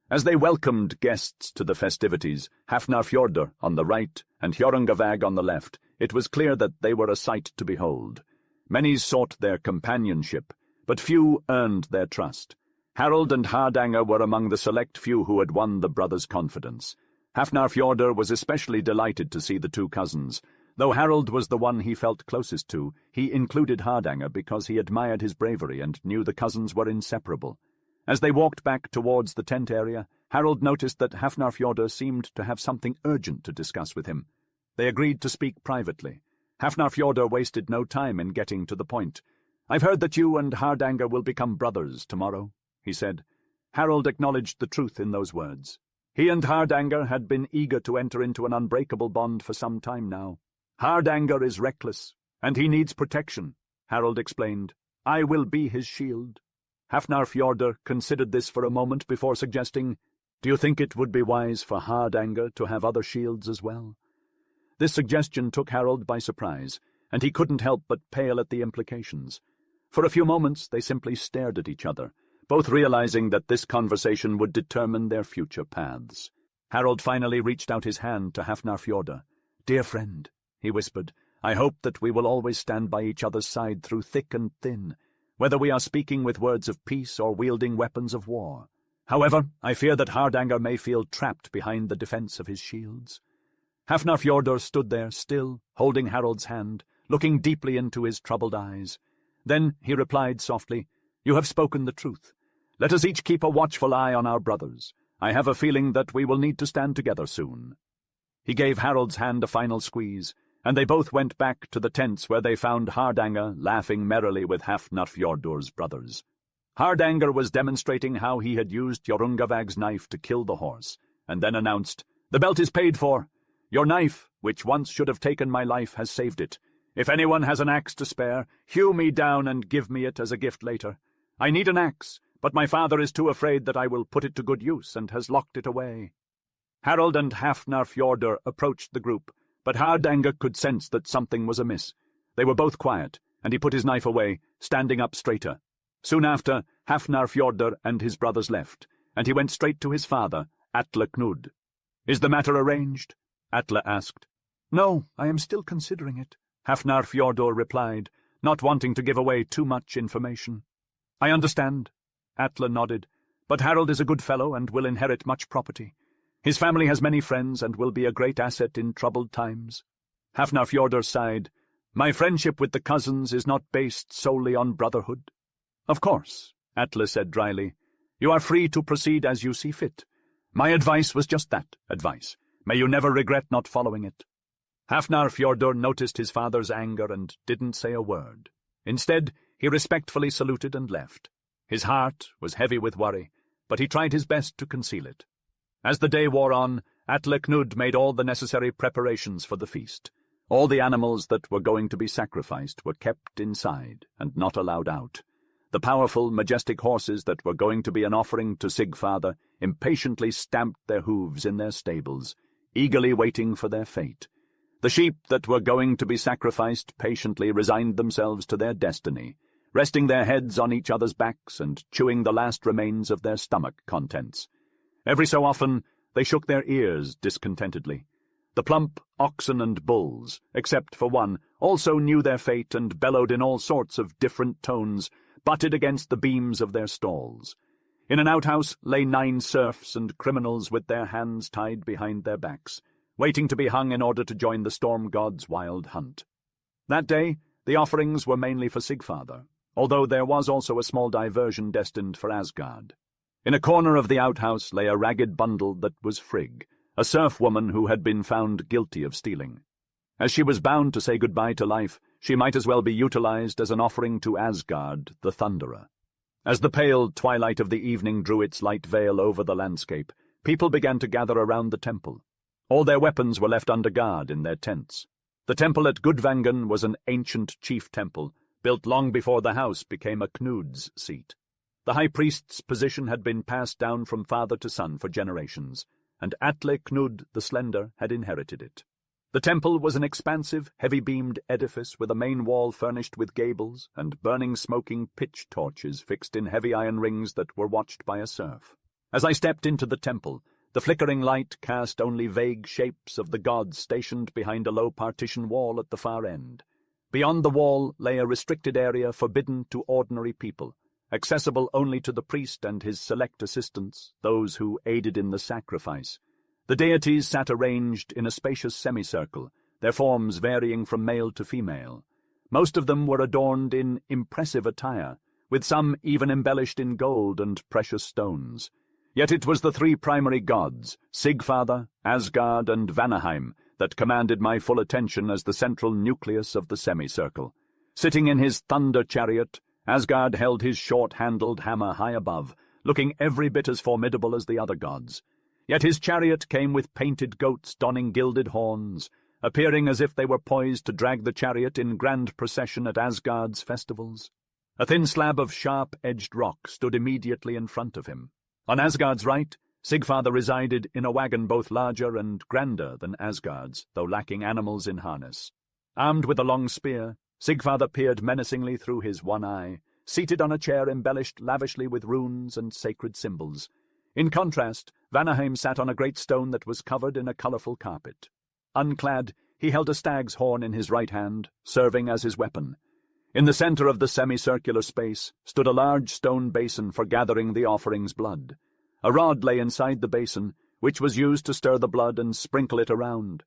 As they welcomed guests to the festivities, Hafnarfjordur on the right and Jorungavag on the left, it was clear that they were a sight to behold. Many sought their companionship, but few earned their trust. Harold and Hardanger were among the select few who had won the brothers' confidence. Hafnarfjordur was especially delighted to see the 2 cousins. Though Harold was the one he felt closest to, he included Hardanger because he admired his bravery and knew the cousins were inseparable. As they walked back towards the tent area, Harold noticed that Hafnarfjordur seemed to have something urgent to discuss with him. They agreed to speak privately. Hafnarfjordur wasted no time in getting to the point. "I've heard that you and Hardanger will become brothers tomorrow," he said. Harold acknowledged the truth in those words. He and Hardanger had been eager to enter into an unbreakable bond for some time now. "Hardanger is reckless, and he needs protection," Harold explained. "I will be his shield." Hafnarfjordur considered this for a moment before suggesting, "Do you think it would be wise for Hardanger to have other shields as well?" This suggestion took Harold by surprise, and he couldn't help but pale at the implications. For a few moments they simply stared at each other, both realizing that this conversation would determine their future paths. Harold finally reached out his hand to Hafnarfjordur. "Dear friend," he whispered, "I hope that we will always stand by each other's side through thick and thin, whether we are speaking with words of peace or wielding weapons of war. However, I fear that Hardanger may feel trapped behind the defense of his shields." Hafnarfjordur stood there, still, holding Harold's hand, looking deeply into his troubled eyes. Then he replied softly, "You have spoken the truth. Let us each keep a watchful eye on our brothers. I have a feeling that we will need to stand together soon." He gave Harold's hand a final squeeze, and they both went back to the tents where they found Hardanger laughing merrily with Hafnarfjordur's brothers. Hardanger was demonstrating how he had used Jorungavag's knife to kill the horse, and then announced, "The belt is paid for. Your knife, which once should have taken my life, has saved it. If anyone has an axe to spare, hew me down and give me it as a gift later. I need an axe, but my father is too afraid that I will put it to good use and has locked it away." Harald and Hafnarfjordur approached the group, but Hardanger could sense that something was amiss. They were both quiet, and he put his knife away, standing up straighter. Soon after, Hafnarfjordur and his brothers left, and he went straight to his father, Atle Knud. "Is the matter arranged?" Atle asked. "No, I am still considering it," Hafnarfjordur replied, not wanting to give away too much information. "I understand," Atle nodded, "but Harald is a good fellow and will inherit much property. His family has many friends and will be a great asset in troubled times." Hafnarfjordur sighed. "My friendship with the cousins is not based solely on brotherhood." "Of course," Atle said dryly. "You are free to proceed as you see fit. My advice was just that, advice. May you never regret not following it." Hafnarfjordur noticed his father's anger and didn't say a word. Instead, he respectfully saluted and left. His heart was heavy with worry, but he tried his best to conceal it. As the day wore on, Atle Knud made all the necessary preparations for the feast. All the animals that were going to be sacrificed were kept inside and not allowed out. The powerful, majestic horses that were going to be an offering to Sigfather impatiently stamped their hooves in their stables, eagerly waiting for their fate. The sheep that were going to be sacrificed patiently resigned themselves to their destiny, resting their heads on each other's backs and chewing the last remains of their stomach contents. Every so often, they shook their ears discontentedly. The plump oxen and bulls, except for one, also knew their fate and bellowed in all sorts of different tones, butted against the beams of their stalls. In an outhouse lay 9 serfs and criminals with their hands tied behind their backs, waiting to be hung in order to join the storm god's wild hunt. That day, the offerings were mainly for Sigfather, although there was also a small diversion destined for Asgard. In a corner of the outhouse lay a ragged bundle that was Frigg, a serf woman who had been found guilty of stealing. As she was bound to say goodbye to life, she might as well be utilized as an offering to Asgard, the Thunderer. As the pale twilight of the evening drew its light veil over the landscape, people began to gather around the temple. All their weapons were left under guard in their tents. The temple at Gudvangen was an ancient chief temple, built long before the house became a Knud's seat. The high priest's position had been passed down from father to son for generations, and Atle Knud the Slender had inherited it. The temple was an expansive, heavy-beamed edifice with a main wall furnished with gables and burning smoking pitch torches fixed in heavy iron rings that were watched by a serf. As I stepped into the temple, the flickering light cast only vague shapes of the gods stationed behind a low partition wall at the far end. Beyond the wall lay a restricted area forbidden to ordinary people, accessible only to the priest and his select assistants, those who aided in the sacrifice. The deities sat arranged in a spacious semicircle, their forms varying from male to female. Most of them were adorned in impressive attire, with some even embellished in gold and precious stones. Yet it was the 3 primary gods, Sigfather, Asgard, and Vanaheim, that commanded my full attention as the central nucleus of the semicircle. Sitting in his thunder chariot, Asgard held his short-handled hammer high above, looking every bit as formidable as the other gods. Yet his chariot came with painted goats donning gilded horns, appearing as if they were poised to drag the chariot in grand procession at Asgard's festivals. A thin slab of sharp-edged rock stood immediately in front of him. On Asgard's right, Sigfather resided in a wagon both larger and grander than Asgard's, though lacking animals in harness. Armed with a long spear, Sigfather peered menacingly through his one eye, seated on a chair embellished lavishly with runes and sacred symbols. In contrast, Vanaheim sat on a great stone that was covered in a colourful carpet. Unclad, he held a stag's horn in his right hand, serving as his weapon. In the centre of the semicircular space stood a large stone basin for gathering the offering's blood. A rod lay inside the basin, which was used to stir the blood and sprinkle it around.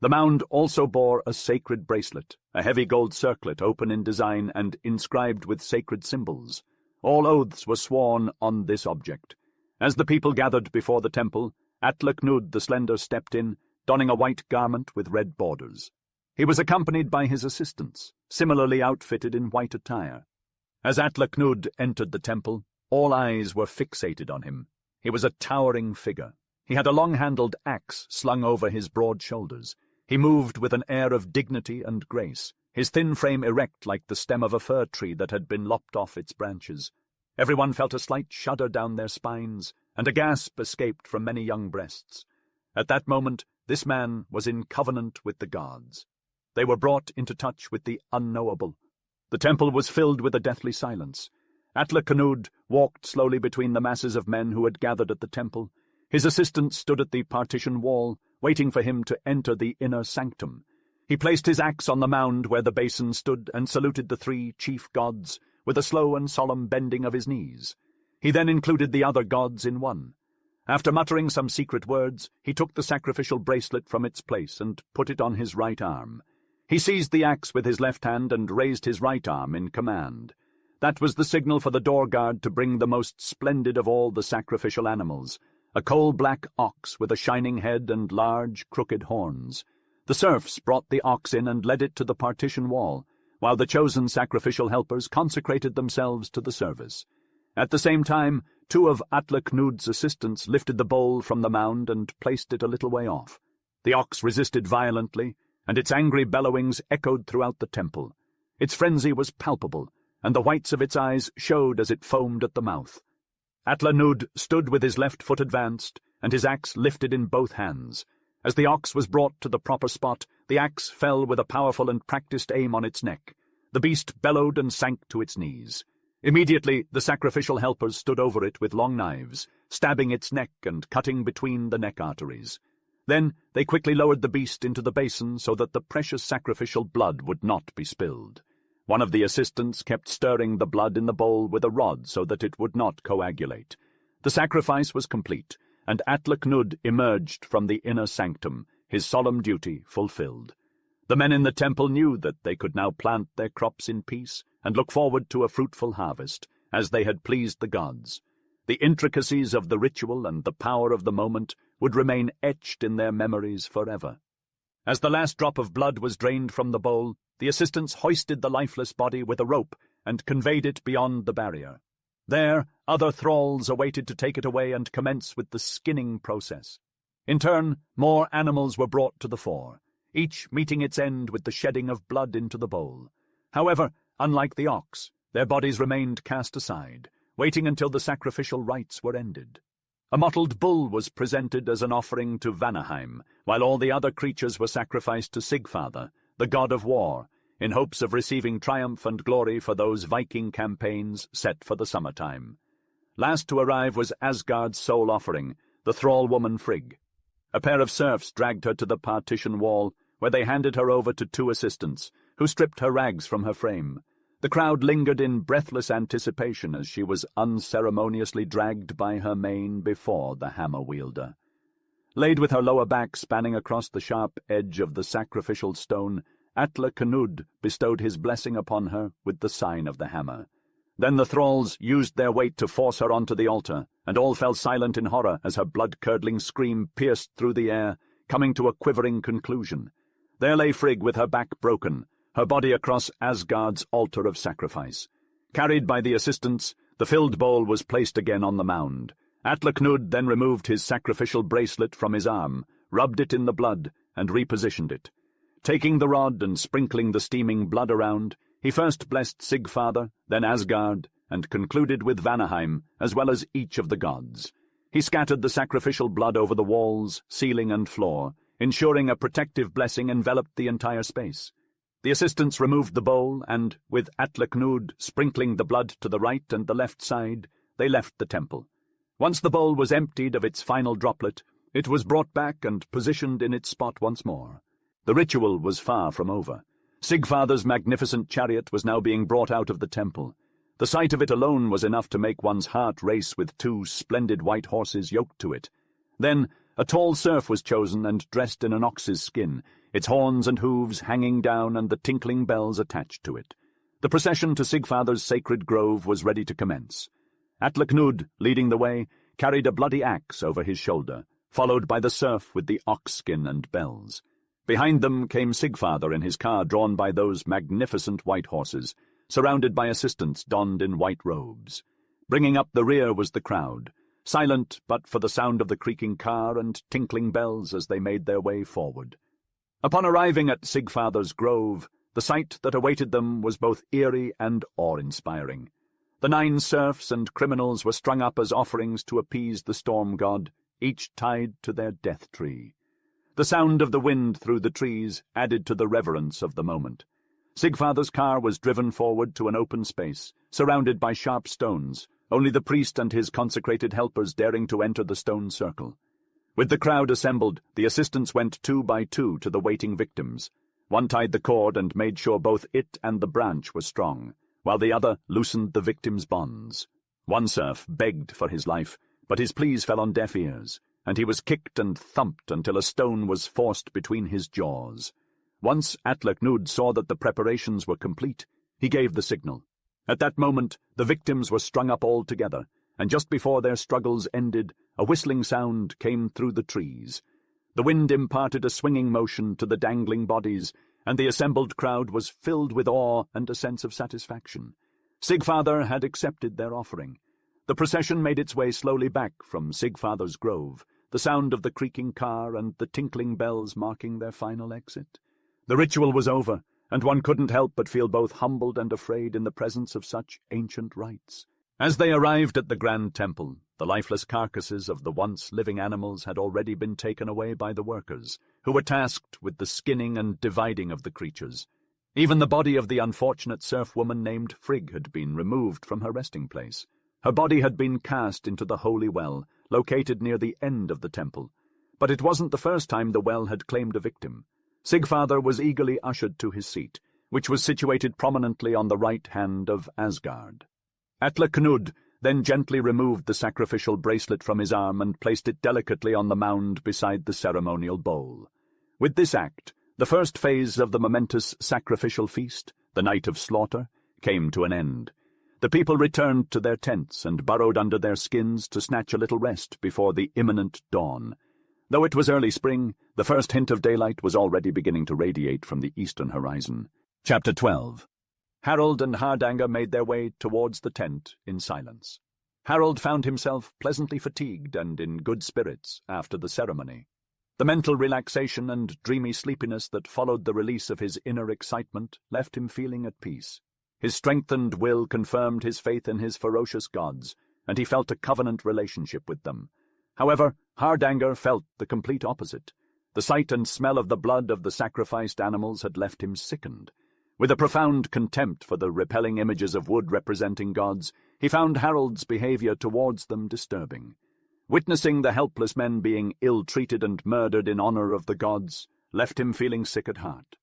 The mound also bore a sacred bracelet, a heavy gold circlet open in design and inscribed with sacred symbols. All oaths were sworn on this object. As the people gathered before the temple, Atle Knud the Slender stepped in, donning a white garment with red borders. He was accompanied by his assistants, similarly outfitted in white attire. As Atle Knud entered the temple, all eyes were fixated on him. He was a towering figure. He had a long-handled axe slung over his broad shoulders. He moved with an air of dignity and grace, his thin frame erect like the stem of a fir tree that had been lopped off its branches. Everyone felt a slight shudder down their spines, and a gasp escaped from many young breasts. At that moment, this man was in covenant with the gods. They were brought into touch with the unknowable. The temple was filled with a deathly silence. Atle Knud walked slowly between the masses of men who had gathered at the temple. His assistants stood at the partition wall, waiting for him to enter the inner sanctum. He placed his axe on the mound where the basin stood and saluted the three chief gods with a slow and solemn bending of his knees. He then included the other gods in one. After muttering some secret words, he took the sacrificial bracelet from its place and put it on his right arm. He seized the axe with his left hand and raised his right arm in command. That was the signal for the door guard to bring the most splendid of all the sacrificial animals, a coal-black ox with a shining head and large, crooked horns. The serfs brought the ox in and led it to the partition wall, while the chosen sacrificial helpers consecrated themselves to the service. At the same time, two of Atle Knud's assistants lifted the bowl from the mound and placed it a little way off. The ox resisted violently, and its angry bellowings echoed throughout the temple. Its frenzy was palpable, and the whites of its eyes showed as it foamed at the mouth. Atle Knud stood with his left foot advanced, and his axe lifted in both hands. As the ox was brought to the proper spot, the axe fell with a powerful and practiced aim on its neck. The beast bellowed and sank to its knees. Immediately the sacrificial helpers stood over it with long knives, stabbing its neck and cutting between the neck arteries. Then they quickly lowered the beast into the basin so that the precious sacrificial blood would not be spilled. One of the assistants kept stirring the blood in the bowl with a rod so that it would not coagulate. The sacrifice was complete, and Atle Knud emerged from the inner sanctum, his solemn duty fulfilled. The men in the temple knew that they could now plant their crops in peace and look forward to a fruitful harvest, as they had pleased the gods. The intricacies of the ritual and the power of the moment would remain etched in their memories forever. As the last drop of blood was drained from the bowl, the assistants hoisted the lifeless body with a rope and conveyed it beyond the barrier. There, other thralls awaited to take it away and commence with the skinning process. In turn, more animals were brought to the fore, each meeting its end with the shedding of blood into the bowl. However, unlike the ox, their bodies remained cast aside, waiting until the sacrificial rites were ended. A mottled bull was presented as an offering to Vanaheim, while all the other creatures were sacrificed to Sigfather, the god of war, in hopes of receiving triumph and glory for those Viking campaigns set for the summertime. Last to arrive was Asgard's sole offering, the thrall woman Frigg. A pair of serfs dragged her to the partition wall, where they handed her over to two assistants, who stripped her rags from her frame. The crowd lingered in breathless anticipation as she was unceremoniously dragged by her mane before the hammer-wielder. Laid with her lower back spanning across the sharp edge of the sacrificial stone, Atle Knud bestowed his blessing upon her with the sign of the hammer. Then the thralls used their weight to force her onto the altar, and all fell silent in horror as her blood-curdling scream pierced through the air, coming to a quivering conclusion. There lay Frigg with her back broken, her body across Asgard's altar of sacrifice. Carried by the assistants, the filled bowl was placed again on the mound. Atle Knud then removed his sacrificial bracelet from his arm, rubbed it in the blood, and repositioned it. Taking the rod and sprinkling the steaming blood around, he first blessed Sigfather, then Asgard, and concluded with Vanaheim, as well as each of the gods. He scattered the sacrificial blood over the walls, ceiling, and floor, ensuring a protective blessing enveloped the entire space. The assistants removed the bowl, and, with Atle Knud sprinkling the blood to the right and the left side, they left the temple. Once the bowl was emptied of its final droplet, it was brought back and positioned in its spot once more. The ritual was far from over. Sigfather's magnificent chariot was now being brought out of the temple. The sight of it alone was enough to make one's heart race with two splendid white horses yoked to it. Then a tall serf was chosen and dressed in an ox's skin, its horns and hooves hanging down and the tinkling bells attached to it. The procession to Sigfather's sacred grove was ready to commence. Atle Knud, leading the way, carried a bloody axe over his shoulder, followed by the serf with the ox skin and bells. Behind them came Sigfather in his car drawn by those magnificent white horses, surrounded by assistants donned in white robes. Bringing up the rear was the crowd, silent but for the sound of the creaking car and tinkling bells as they made their way forward. Upon arriving at Sigfather's grove, the sight that awaited them was both eerie and awe-inspiring. The 9 serfs and criminals were strung up as offerings to appease the storm god, each tied to their death tree. The sound of the wind through the trees added to the reverence of the moment. Sigfather's car was driven forward to an open space, surrounded by sharp stones, only the priest and his consecrated helpers daring to enter the stone circle. With the crowd assembled, the assistants went 2 by 2 to the waiting victims. One tied the cord and made sure both it and the branch were strong, while the other loosened the victim's bonds. One serf begged for his life, but his pleas fell on deaf ears, and he was kicked and thumped until a stone was forced between his jaws. Once Atlaknud saw that the preparations were complete, he gave the signal. At that moment, the victims were strung up all together, and just before their struggles ended, a whistling sound came through the trees. The wind imparted a swinging motion to the dangling bodies, and the assembled crowd was filled with awe and a sense of satisfaction. Sigfather had accepted their offering. The procession made its way slowly back from Sigfather's grove, the sound of the creaking car and the tinkling bells marking their final exit. The ritual was over, and one couldn't help but feel both humbled and afraid in the presence of such ancient rites. As they arrived at the grand temple, the lifeless carcasses of the once living animals had already been taken away by the workers, who were tasked with the skinning and dividing of the creatures. Even the body of the unfortunate serf woman named Frigg had been removed from her resting place. Her body had been cast into the holy well, located near the end of the temple. But it wasn't the first time the well had claimed a victim. Sigfather was eagerly ushered to his seat, which was situated prominently on the right hand of Asgard. Atlaknud then gently removed the sacrificial bracelet from his arm and placed it delicately on the mound beside the ceremonial bowl. With this act, the first phase of the momentous sacrificial feast, the night of slaughter, came to an end. The people returned to their tents and burrowed under their skins to snatch a little rest before the imminent dawn. Though it was early spring, the first hint of daylight was already beginning to radiate from the eastern horizon. Chapter 12. Harald and Hardanger made their way towards the tent in silence. Harald found himself pleasantly fatigued and in good spirits after the ceremony. The mental relaxation and dreamy sleepiness that followed the release of his inner excitement left him feeling at peace. His strengthened will confirmed his faith in his ferocious gods, and he felt a covenant relationship with them. However, Hardanger felt the complete opposite. The sight and smell of the blood of the sacrificed animals had left him sickened. With a profound contempt for the repelling images of wood representing gods, he found Harald's behavior towards them disturbing. Witnessing the helpless men being ill-treated and murdered in honor of the gods left him feeling sick at heart.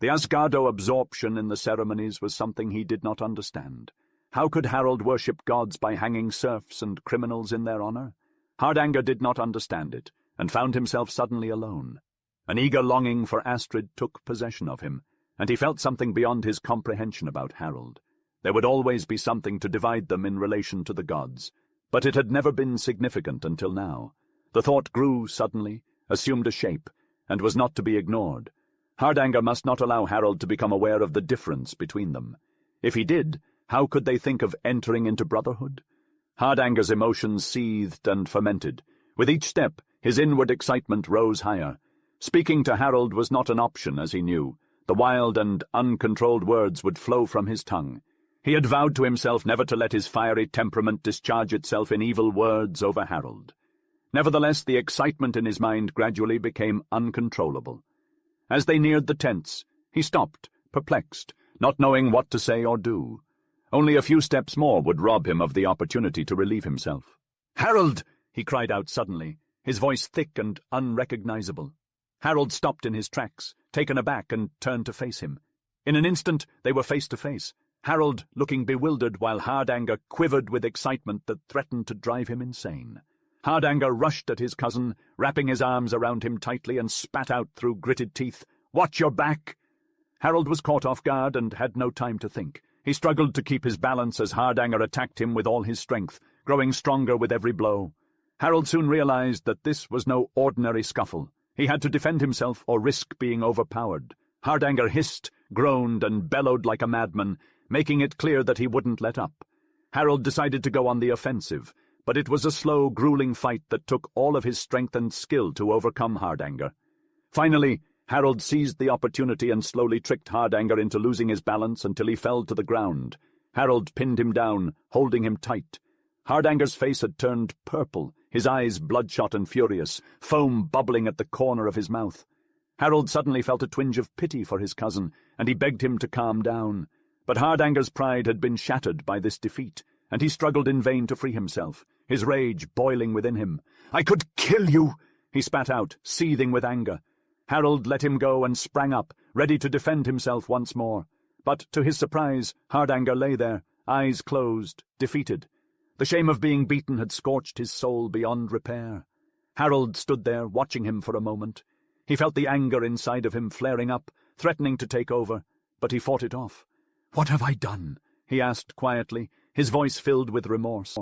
The Asgardo absorption in the ceremonies was something he did not understand. How could Harald worship gods by hanging serfs and criminals in their honor? Hardanger did not understand it, and found himself suddenly alone. An eager longing for Astred took possession of him, and he felt something beyond his comprehension about Harald. There would always be something to divide them in relation to the gods, but it had never been significant until now. The thought grew suddenly, assumed a shape, and was not to be ignored. Hardanger must not allow Harald to become aware of the difference between them. If he did, how could they think of entering into brotherhood? Hardanger's emotions seethed and fermented. With each step, his inward excitement rose higher. Speaking to Harald was not an option, as he knew. The wild and uncontrolled words would flow from his tongue. He had vowed to himself never to let his fiery temperament discharge itself in evil words over Harald. Nevertheless, the excitement in his mind gradually became uncontrollable. As they neared the tents, he stopped, perplexed, not knowing what to say or do. Only a few steps more would rob him of the opportunity to relieve himself. "Harald!" he cried out suddenly, his voice thick and unrecognizable. Harald stopped in his tracks, taken aback, and turned to face him. In an instant they were face to face, Harald looking bewildered while Hardanger quivered with excitement that threatened to drive him insane. Hardanger rushed at his cousin, wrapping his arms around him tightly, and spat out through gritted teeth, "Watch your back!" Harald was caught off guard and had no time to think. He struggled to keep his balance as Hardanger attacked him with all his strength, growing stronger with every blow. Harald soon realized that this was no ordinary scuffle. He had to defend himself or risk being overpowered. Hardanger hissed, groaned, and bellowed like a madman, making it clear that he wouldn't let up. Harold decided to go on the offensive, but it was a slow, grueling fight that took all of his strength and skill to overcome Hardanger. Finally, Harold seized the opportunity and slowly tricked Hardanger into losing his balance until he fell to the ground. Harold pinned him down, holding him tight. Hardanger's face had turned purple, his eyes bloodshot and furious, foam bubbling at the corner of his mouth. Harold suddenly felt a twinge of pity for his cousin, and he begged him to calm down. But Hardanger's pride had been shattered by this defeat, and he struggled in vain to free himself, his rage boiling within him. "I could kill you!" he spat out, seething with anger. Harold let him go and sprang up, ready to defend himself once more. But, to his surprise, Hardanger lay there, eyes closed, defeated. The shame of being beaten had scorched his soul beyond repair. Harold stood there, watching him for a moment. He felt the anger inside of him flaring up, threatening to take over, but he fought it off. "What have I done?" he asked quietly, his voice filled with remorse.